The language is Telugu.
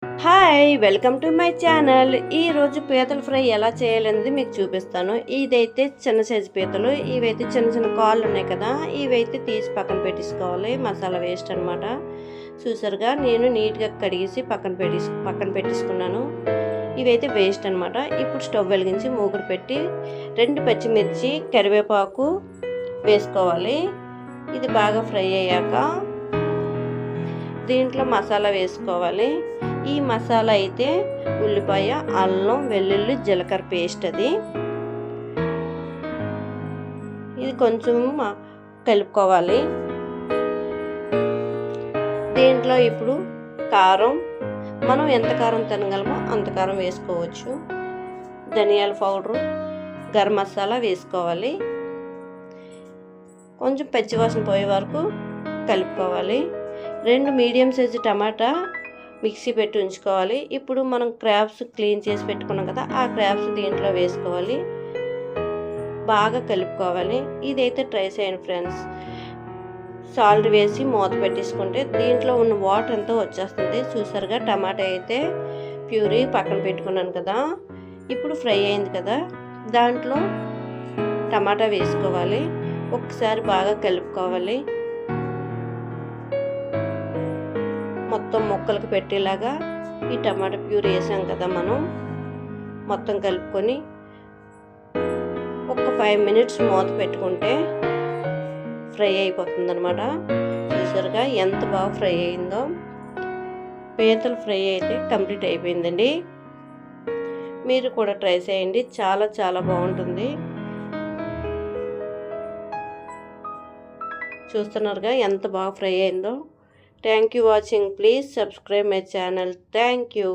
Hi welcome to my channel. ఈరోజు పీతల ఫ్రై ఎలా చేయాలనేది మీకు చూపిస్తాను. ఇదైతే చిన్న సైజు పీతలు, ఇవైతే చిన్న చిన్న కాళ్ళు ఉన్నాయి కదా, ఇవైతే తీసి పక్కన పెట్టేసుకోవాలి. మసాలా వేస్ట్ అనమాట. చూసారుగా నేను నీట్గా కడిగేసి పక్కన పెట్టేసుకున్నాను. ఇవైతే వేస్ట్ అనమాట. ఇప్పుడు స్టవ్ వెలిగించి మూకుడు పెట్టి 2 పచ్చిమిర్చి కరివేపాకు వేసుకోవాలి. ఇది బాగా ఫ్రై అయ్యాక దీంట్లో మసాలా వేసుకోవాలి. ఈ మసాలా అయితే ఉల్లిపాయ, అల్లం, వెల్లుల్లి, జీలకర్ర పేస్ట్. ఇది కొంచెం కలుపుకోవాలి. దీంట్లో ఇప్పుడు కారం, మనం ఎంత కారం తినగలమో అంత కారం వేసుకోవచ్చు. ధనియాల పౌడరు, గరం మసాలా వేసుకోవాలి. కొంచెం పచ్చివాసన పోయే వరకు కలుపుకోవాలి. 2 మీడియం సైజు టమాటా మిక్సీ పెట్టి ఉంచుకోవాలి. ఇప్పుడు మనం క్రాబ్స్ క్లీన్ చేసి పెట్టుకున్నాం కదా, ఆ క్రాబ్స్ దీంట్లో వేసుకోవాలి. బాగా కలుపుకోవాలి. ఇదైతే ట్రై చేయండి ఫ్రెండ్స్. సాల్ట్ వేసి మూత పెట్టేసుకుంటే దీంట్లో ఉన్న వాటర్ అంతా వచ్చేస్తుంది. చూసారుగా టమాటా అయితే ప్యూరీ పక్కన పెట్టుకున్నాను కదా, ఇప్పుడు ఫ్రై అయింది కదా, దాంట్లో టమాటా వేసుకోవాలి. ఒకసారి బాగా కలుపుకోవాలి. మొత్తం ముక్కలకు పెట్టేలాగా ఈ టమాటా ప్యూరీ వేసాం కదా, మనం మొత్తం కలుపుకొని ఒక 5 మినిట్స్ మూత పెట్టుకుంటే ఫ్రై అయిపోతుంది అనమాట. చూసారుగా ఎంత బాగా ఫ్రై అయిందో. పీతల ఫ్రై అయితే కంప్లీట్ అయిపోయిందండి. మీరు కూడా ట్రై చేయండి, చాలా చాలా బాగుంటుంది. చూస్తున్నారుగా ఎంత బాగా ఫ్రై అయిందో. Thank you for watching. Please subscribe my channel. Thank you.